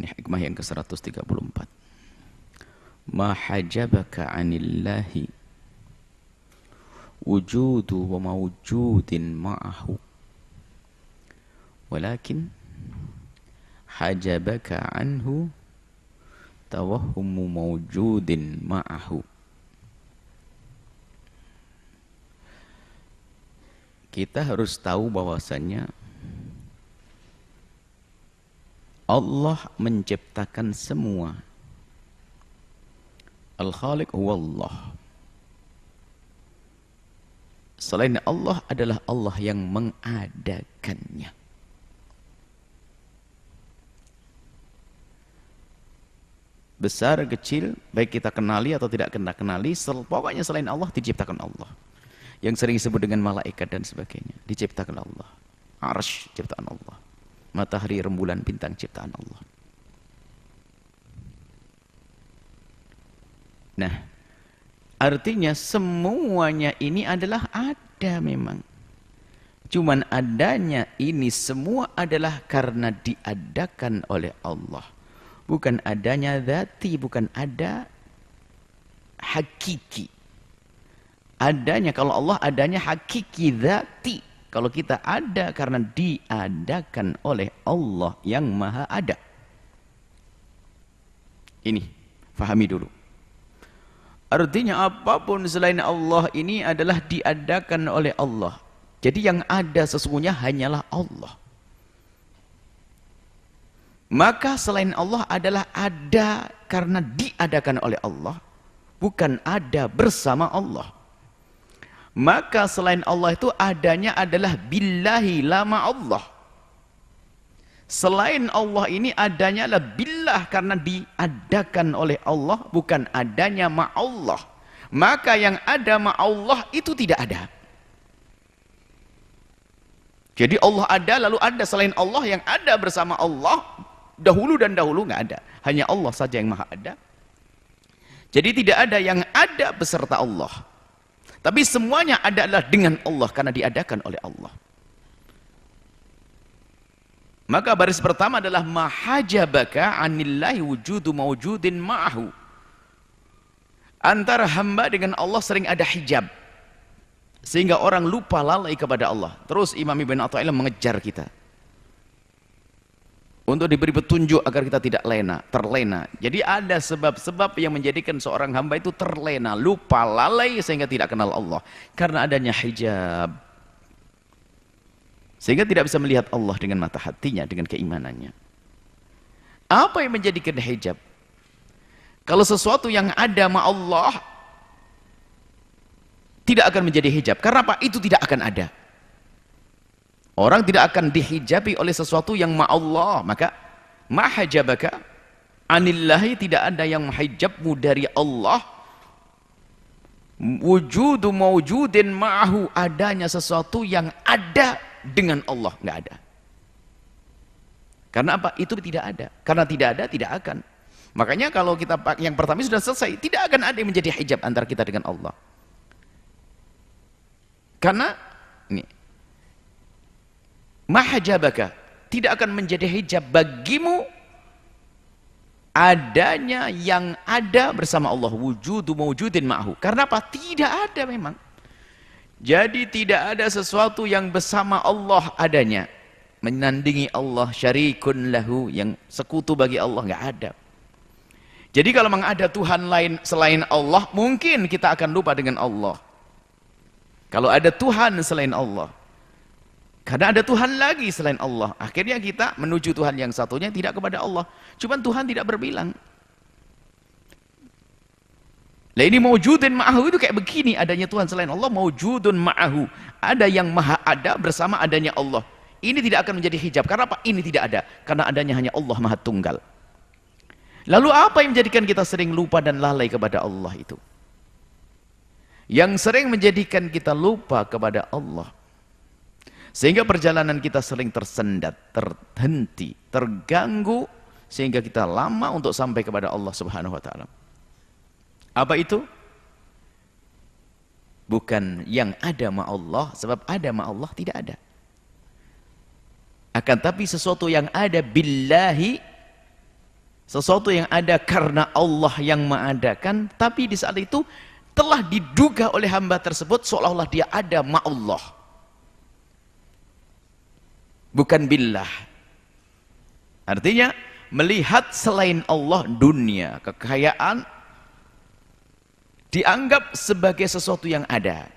Ini hikmah yang ke-134. Ma hajabaka 'anillahi wujudu wa mawjudin ma'ahu walakin hajabaka anhu tawahhumu mawjudin ma'ahu. Kita harus tahu bahwasannya Allah menciptakan semua. Al-Khaliq huwallah. Selain Allah adalah Allah yang mengadakannya. Besar, kecil, baik kita kenali atau tidak kita kenali, pokoknya selain Allah diciptakan Allah. Yang sering disebut dengan malaikat dan sebagainya, diciptakan Allah. Arsy ciptaan Allah. Matahari, rembulan, bintang ciptaan Allah. Nah, artinya semuanya ini adalah ada memang. Cuman adanya ini semua adalah karena diadakan oleh Allah. Bukan adanya dzati, bukan ada hakiki. Adanya, kalau Allah adanya hakiki dzati. Kalau kita ada karena diadakan oleh Allah yang maha ada. Ini, fahami dulu. Artinya apapun selain Allah ini adalah diadakan oleh Allah. Jadi yang ada sesungguhnya hanyalah Allah. Maka selain Allah adalah ada karena diadakan oleh Allah. Bukan ada bersama Allah. Maka selain Allah itu adanya adalah billahi lama Allah. Selain Allah ini adanya adalah billah karena diadakan oleh Allah, bukan adanya ma'allah. Maka yang ada ma'allah itu tidak ada. Jadi Allah ada lalu ada selain Allah, yang ada bersama Allah dahulu dan dahulu nggak ada. Hanya Allah saja yang maha ada. Jadi tidak ada yang ada beserta Allah. Tapi semuanya adalah dengan Allah karena diadakan oleh Allah. Maka baris pertama adalah mahajabaka 'anillahi wujudu mawjudin ma'ahu. Antara hamba dengan Allah sering ada hijab. Sehingga orang lupa lalai kepada Allah. Terus Imam Ibn Athaillah mengejar kita. Untuk diberi petunjuk agar kita tidak terlena. Jadi ada sebab-sebab yang menjadikan seorang hamba itu terlena, lupa, lalai sehingga tidak kenal Allah. Karena adanya hijab. Sehingga tidak bisa melihat Allah dengan mata hatinya, dengan keimanannya. Apa yang menjadikan hijab? Kalau sesuatu yang ada ma Allah tidak akan menjadi hijab. Karena apa? Itu tidak akan ada. Orang tidak akan dihijabi oleh sesuatu yang ma'allah. Maka mahajabaka 'anillahi, tidak ada yang menghijabmu dari Allah. Wujudu mawjudin ma'ahu, adanya sesuatu yang ada dengan Allah, nggak ada. Karena apa? Itu tidak ada. Karena tidak ada, tidak akan. Makanya kalau kita yang pertama sudah selesai, tidak akan ada yang menjadi hijab antara kita dengan Allah. Karena ini mahajabaka, tidak akan menjadi hijab bagimu adanya yang ada bersama Allah. Wujudu mawjudin ma'ahu. Karena apa? Tidak ada memang. Jadi tidak ada sesuatu yang bersama Allah adanya. Menandingi Allah, syarikun lahu, yang sekutu bagi Allah, nggak ada. Jadi kalau memang ada Tuhan lain selain Allah, mungkin kita akan lupa dengan Allah. Kalau ada Tuhan selain Allah. Karena ada Tuhan lagi selain Allah. Akhirnya kita menuju Tuhan yang satunya tidak kepada Allah. Cuman Tuhan tidak berbilang. Lah ini mawjudun ma'ahu itu kayak begini, adanya Tuhan selain Allah, mawjudun ma'ahu. Ada yang maha ada bersama adanya Allah. Ini tidak akan menjadi hijab. Karena apa? Ini tidak ada. Karena adanya hanya Allah maha tunggal. Lalu apa yang menjadikan kita sering lupa dan lalai kepada Allah itu? Yang sering menjadikan kita lupa kepada Allah, sehingga perjalanan kita sering tersendat, terhenti, terganggu, sehingga kita lama untuk sampai kepada Allah Subhanahu wa taala. Apa itu? Bukan yang ada ma Allah, sebab ada ma Allah tidak ada. Akan tapi sesuatu yang ada billahi, sesuatu yang ada karena Allah yang mengadakan, tapi di saat itu telah diduga oleh hamba tersebut seolah-olah dia ada ma'allah, bukan billah. Artinya melihat selain Allah dunia, kekayaan dianggap sebagai sesuatu yang ada.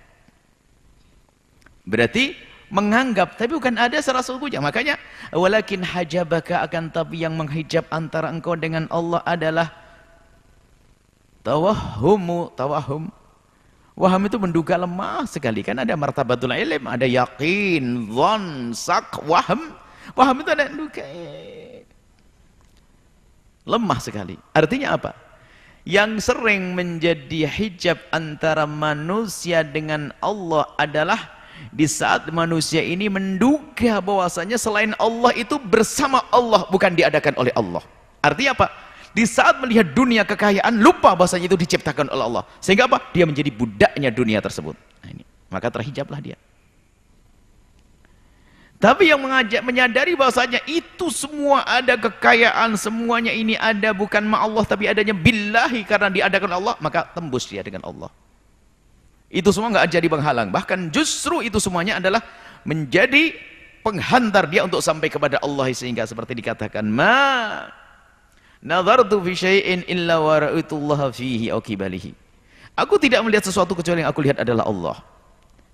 Berarti menganggap, tapi bukan ada secara sesungguhnya. Makanya walakin hajabaka, akan tapi yang menghijab antara engkau dengan Allah adalah tawahum. Waham itu menduga lemah sekali. Kan ada martabatul ilm, ada yakin, dhon, sak, waham. Waham itu ada menduga lemah sekali. Artinya apa? Yang sering menjadi hijab antara manusia dengan Allah adalah di saat manusia ini menduga bahwasanya selain Allah itu bersama Allah, bukan diadakan oleh Allah. Artinya apa? Di saat melihat dunia kekayaan, lupa bahwasanya itu diciptakan oleh Allah. Sehingga apa? Dia menjadi budaknya dunia tersebut. Nah, ini. Maka terhijablah dia. Tapi yang menyadari bahwasanya itu semua ada kekayaan, semuanya ini ada bukan ma'allah, tapi adanya billahi karena diadakan Allah, maka tembus dia dengan Allah. Itu semua nggak jadi penghalang, bahkan justru itu semuanya adalah menjadi penghantar dia untuk sampai kepada Allah, sehingga seperti dikatakan ma nazartu fi syai'in illa wa ra'aitullaha fihi aw qibalihi. Aku tidak melihat sesuatu kecuali yang aku lihat adalah Allah.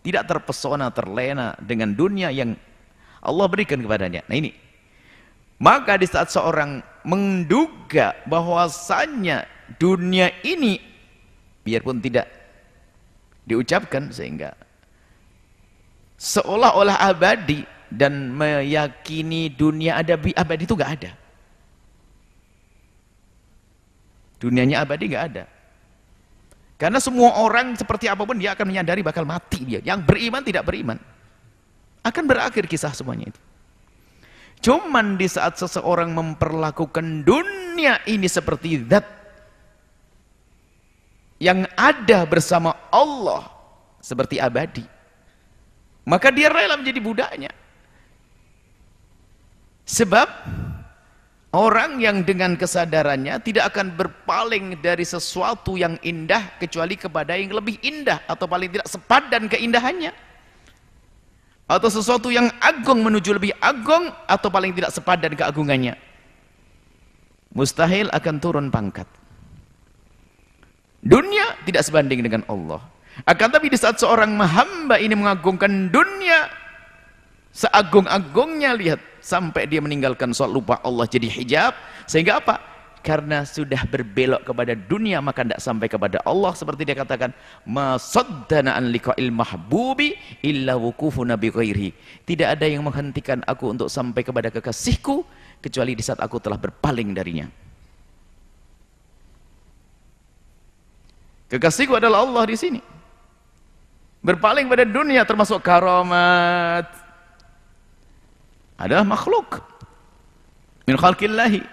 Tidak terpesona, terlena dengan dunia yang Allah berikan kepadanya. Nah ini, maka di saat seorang menduga bahwasannya dunia ini, biarpun tidak diucapkan, sehingga seolah-olah abadi dan meyakini dunia ada abadi, itu nggak ada. Dunianya abadi nggak ada. Karena semua orang seperti apapun dia akan menyadari bakal mati dia. Yang beriman tidak beriman, akan berakhir kisah semuanya itu. Cuman di saat seseorang memperlakukan dunia ini seperti zat yang ada bersama Allah, seperti abadi, maka dia rela menjadi budaknya. Sebab orang yang dengan kesadarannya tidak akan berpaling dari sesuatu yang indah kecuali kepada yang lebih indah, atau paling tidak sepadan keindahannya, atau sesuatu yang agung menuju lebih agung, atau paling tidak sepadan keagungannya. Mustahil akan turun pangkat. Dunia tidak sebanding dengan Allah. Akan tapi di saat seorang hamba ini mengagungkan dunia seagung-agungnya, lihat, sampai dia meninggalkan sholat, lupa Allah jadi hijab. Sehingga apa? Karena sudah berbelok kepada dunia, maka tidak sampai kepada Allah. Seperti dia katakan, ma saddana an liqa'il mahbubi illa wukufuna bi ghairihi. Tidak ada yang menghentikan aku untuk sampai kepada kekasihku kecuali di saat aku telah berpaling darinya. Kekasihku adalah Allah di sini. Berpaling pada dunia termasuk karamat adalah makhluk min khalqillahi.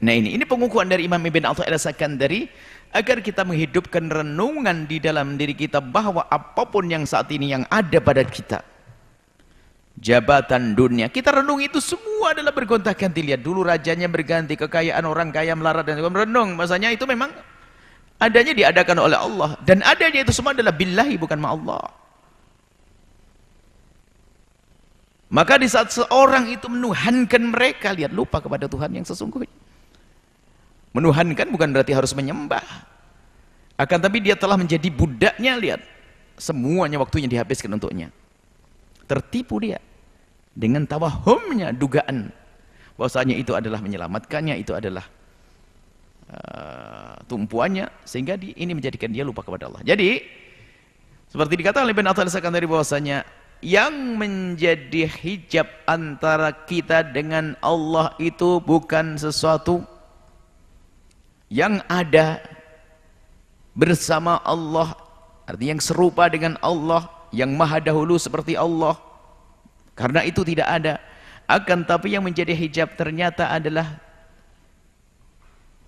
Nah ini pengukuhan dari Imam Ibn Athaillah As-Sakandari agar kita menghidupkan renungan di dalam diri kita bahwa apapun yang saat ini yang ada pada kita, jabatan dunia, kita renung itu semua adalah bergonta-ganti. Lihat dulu rajanya berganti, kekayaan orang kaya melarat, dan juga merenung masanya itu memang adanya diadakan oleh Allah, dan adanya itu semua adalah billahi, bukan ma'allah. Maka di saat seorang itu menuhankan mereka, lihat, lupa kepada Tuhan yang sesungguhnya. Menuhankan bukan berarti harus menyembah, akan tapi dia telah menjadi budaknya. Lihat, semuanya waktunya dihabiskan untuknya. Tertipu dia dengan tawahumnya, dugaan bahwasanya itu adalah menyelamatkannya, itu adalah tumpuannya, sehingga ini menjadikan dia lupa kepada Allah. Jadi seperti dikatakan oleh Ibn Athaillah As-Sakandari bahwasanya yang menjadi hijab antara kita dengan Allah itu bukan sesuatu yang ada bersama Allah, artinya yang serupa dengan Allah, yang maha dahulu seperti Allah, karena itu tidak ada. Akan tapi yang menjadi hijab ternyata adalah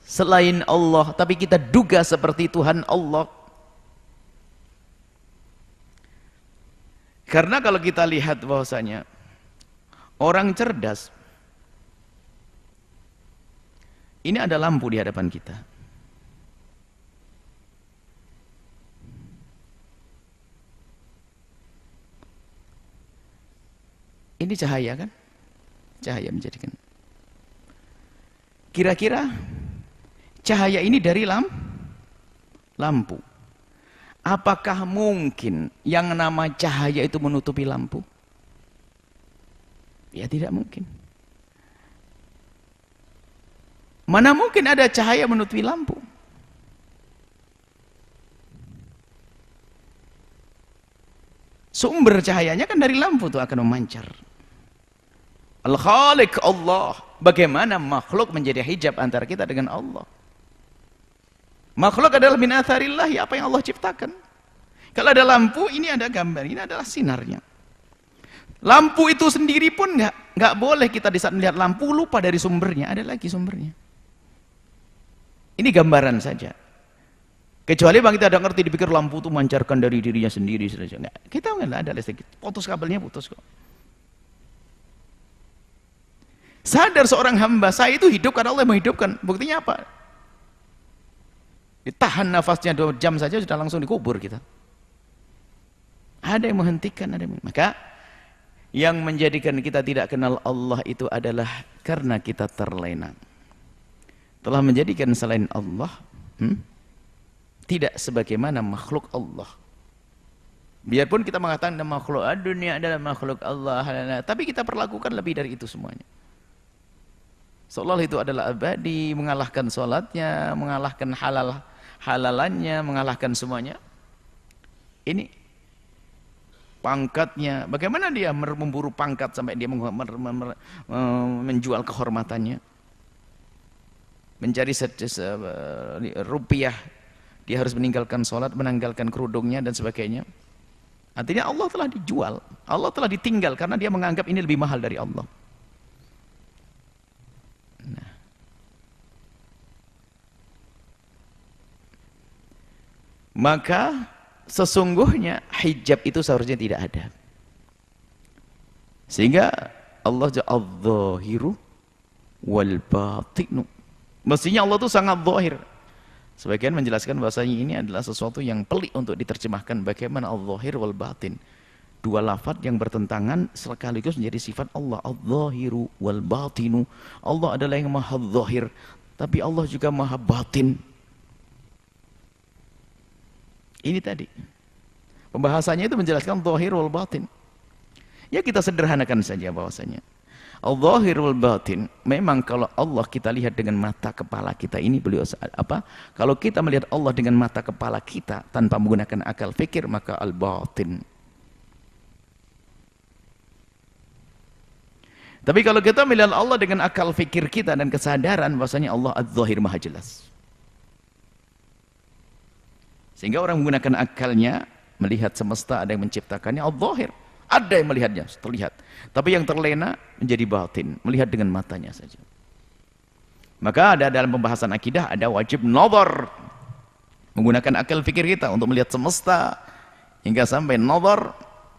selain Allah, tapi kita duga seperti Tuhan Allah. Karena kalau kita lihat bahwasanya orang cerdas Ini ada lampu di hadapan kita. Ini cahaya kan? Cahaya menjadikan. Kira-kira cahaya ini dari lampu. Apakah mungkin yang nama cahaya itu menutupi lampu? Ya tidak mungkin. Mana mungkin ada cahaya menutupi lampu? Sumber cahayanya kan dari lampu tuh akan memancar. Al-Khaliq Allah. Bagaimana makhluk menjadi hijab antara kita dengan Allah? Makhluk adalah min atharillah, apa yang Allah ciptakan. Kalau ada lampu, ini ada gambar, ini adalah sinarnya. Lampu itu sendiri pun nggak boleh kita di saat melihat lampu lupa dari sumbernya. Ada lagi sumbernya. Ini gambaran saja. Kecuali bang kita ada ngerti dipikir lampu itu mancarkan dari dirinya sendiri saja. Enggak. Kita nggak ada listrik. Putus kabelnya putus kok. Sadar seorang hamba, saya itu hidup karena Allah menghidupkan. Buktinya apa? Ditahan nafasnya 2 jam saja sudah langsung dikubur kita. Ada yang menghentikan, ada yang... Maka yang menjadikan kita tidak kenal Allah itu adalah karena kita terlena. Telah menjadikan selain Allah tidak sebagaimana makhluk Allah. Biarpun kita mengatakan makhluk dunia adalah makhluk Allah, tapi kita perlakukan lebih dari itu semuanya. Seolah itu adalah abadi, mengalahkan sholatnya, mengalahkan halalannya, mengalahkan semuanya. Ini pangkatnya, bagaimana dia memburu pangkat sampai dia menjual kehormatannya, mencari rupiah, dia harus meninggalkan sholat, meninggalkan kerudungnya dan sebagainya. Artinya Allah telah dijual, Allah telah ditinggal karena dia menganggap ini lebih mahal dari Allah. Nah. Maka sesungguhnya hijab itu seharusnya tidak ada. Sehingga Allah al-zahiru wal batinu. Mestinya Allah itu sangat zahir. Sebagian menjelaskan bahasanya ini adalah sesuatu yang pelik untuk diterjemahkan bagaimana al-zahir wal batin. Dua lafaz yang bertentangan sekaligus menjadi sifat Allah. Al-zahiru wal batinu. Allah adalah yang maha zahir, tapi Allah juga maha batin. Ini tadi pembahasannya itu menjelaskan zahir wal batin. Ya kita sederhanakan saja bahwasanya al-zahir wal batin memang kalau Allah kita lihat dengan mata kepala kita ini beliau apa? Kalau kita melihat Allah dengan mata kepala kita tanpa menggunakan akal fikir maka al-batin. Tapi kalau kita melihat Allah dengan akal fikir kita dan kesadaran bahwasanya Allah az-zahir maha jelas. Sehingga orang menggunakan akalnya melihat semesta, ada yang menciptakannya al-zahir, ada yang melihatnya terlihat, tapi yang terlena menjadi batin, melihat dengan matanya saja. Maka ada dalam pembahasan akidah ada wajib nazar, menggunakan akal fikir kita untuk melihat semesta hingga sampai nazar,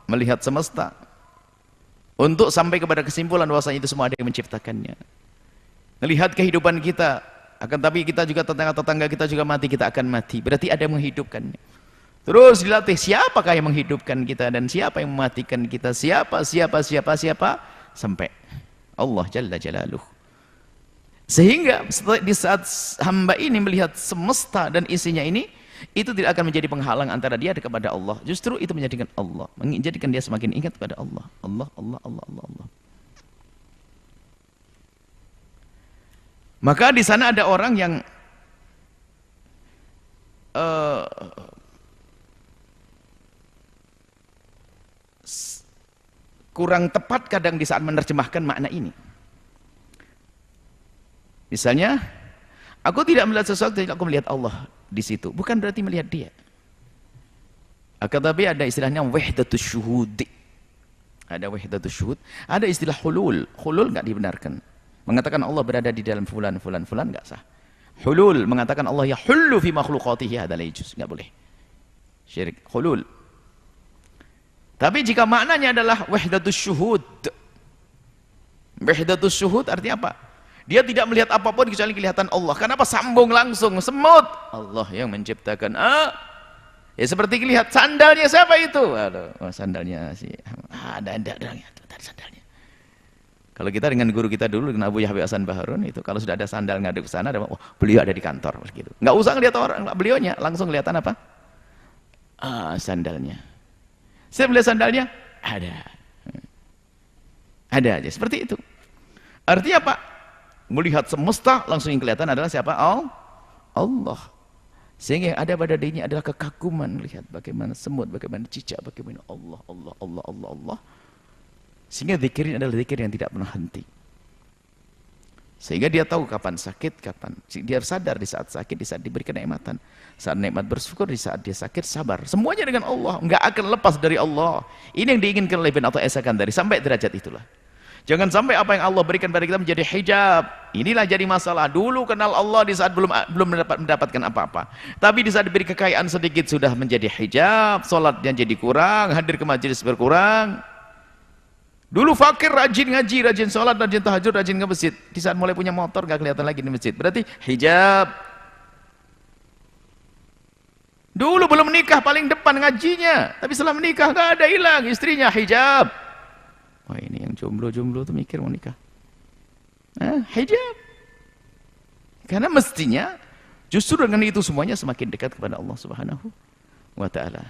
melihat semesta untuk sampai kepada kesimpulan bahwasanya itu semua ada yang menciptakannya. Melihat kehidupan kita, akan tapi kita juga tetangga-tetangga kita juga mati, kita akan mati. Berarti ada yang menghidupkannya. Terus dilatih siapakah yang menghidupkan kita dan siapa yang mematikan kita, siapa sampai Allah Jalla Jalaluh. Sehingga di saat hamba ini melihat semesta dan isinya ini, itu tidak akan menjadi penghalang antara dia kepada Allah. Justru itu menjadikan Allah, menjadikan dia semakin ingat pada Allah. Allah. Maka di sana ada orang yang kurang tepat kadang di saat menerjemahkan makna ini. Misalnya, aku tidak melihat sesuatu, tidak aku melihat Allah di situ. Bukan berarti melihat dia. Akan tapi ada istilahnya wahdatus syuhud. Ada wahdatus syuhud. Ada istilah hulul. Hulul enggak dibenarkan. Mengatakan Allah berada di dalam fulan enggak sah. Hulul mengatakan Allah yahullu fi makhluqatihi hadza la yajuz, enggak boleh. Syirik. Hulul. Tapi jika maknanya adalah wahdatus syuhud. Wahdatus syuhud artinya apa? Dia tidak melihat apapun kecuali kelihatan Allah. Kenapa? Sambung langsung, semut. Allah yang menciptakan. Ya seperti lihat sandalnya siapa itu? Aduh, sandalnya si ada sandalnya. Kalau kita dengan guru kita dulu, dengan Abu Yahya Hasan Baharun itu, kalau sudah ada sandal ngadep ke sana, beliau ada di kantor, gitu. Nggak usah ngelihat orang, beliaunya langsung kelihatan apa? Sandalnya. Saya melihat sandalnya, ada aja, seperti itu. Artinya apa? Melihat semesta, langsung yang kelihatan adalah siapa? Allah. Sehingga yang ada pada dirinya adalah kekaguman, melihat bagaimana semut, bagaimana cicak, bagaimana Allah. Sehingga zikir adalah zikir yang tidak pernah henti. Sehingga dia tahu kapan sakit, kapan. Dia sadar di saat sakit, di saat diberi kenikmatan. Saat nikmat bersyukur, di saat dia sakit, sabar. Semuanya dengan Allah. Enggak akan lepas dari Allah. Ini yang diinginkan oleh Ibn Atha As-Sakandari. Sampai derajat itulah. Jangan sampai apa yang Allah berikan pada kita menjadi hijab. Inilah jadi masalah. Dulu kenal Allah di saat belum mendapatkan apa-apa. Tapi di saat diberi kekayaan sedikit sudah menjadi hijab. Salatnya jadi kurang, hadir ke majelis berkurang. Dulu fakir, rajin ngaji, rajin sholat, rajin tahajud, rajin ke masjid. Di saat mulai punya motor, gak kelihatan lagi di masjid. Berarti hijab. Dulu belum menikah, paling depan ngajinya. Tapi setelah menikah, gak ada, hilang. Istrinya hijab. Wah, ini yang jomblo-jomblo tuh mikir mau nikah. Hijab. Karena mestinya, justru dengan itu semuanya semakin dekat kepada Allah Subhanahu wa Ta'ala.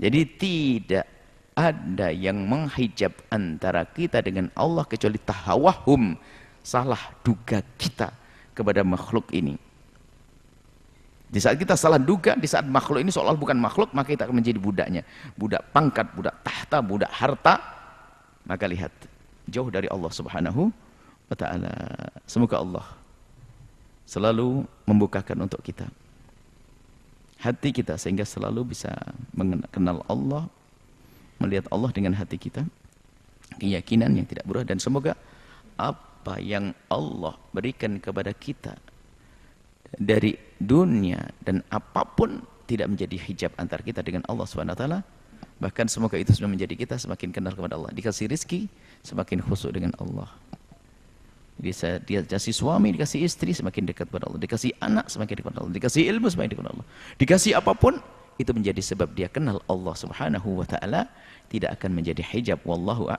Jadi tidak ada yang menghijab antara kita dengan Allah kecuali tahawahum, salah duga kita kepada makhluk ini. Di saat kita salah duga, di saat makhluk ini seolah bukan makhluk, maka kita akan menjadi budaknya. Budak pangkat, budak tahta, budak harta. Maka lihat, jauh dari Allah Subhanahu wa Ta'ala. Semoga Allah selalu membukakan untuk kita hati kita, sehingga selalu bisa mengenal Allah, melihat Allah dengan hati kita, keyakinan yang tidak berubah. Dan semoga apa yang Allah berikan kepada kita dari dunia dan apapun tidak menjadi hijab antara kita dengan Allah SWT. Bahkan semoga itu sudah menjadi kita semakin kenal kepada Allah. Dikasih rizki, semakin khusyuk dengan Allah. Dikasih suami, dikasih istri, semakin dekat kepada Allah. Dikasih anak, semakin dekat kepada Allah. Dikasih ilmu, semakin dekat kepada Allah. Dikasih apapun, itu menjadi sebab dia kenal Allah Subhanahu wa Ta'ala, tidak akan menjadi hijab. Wallahu a'lam.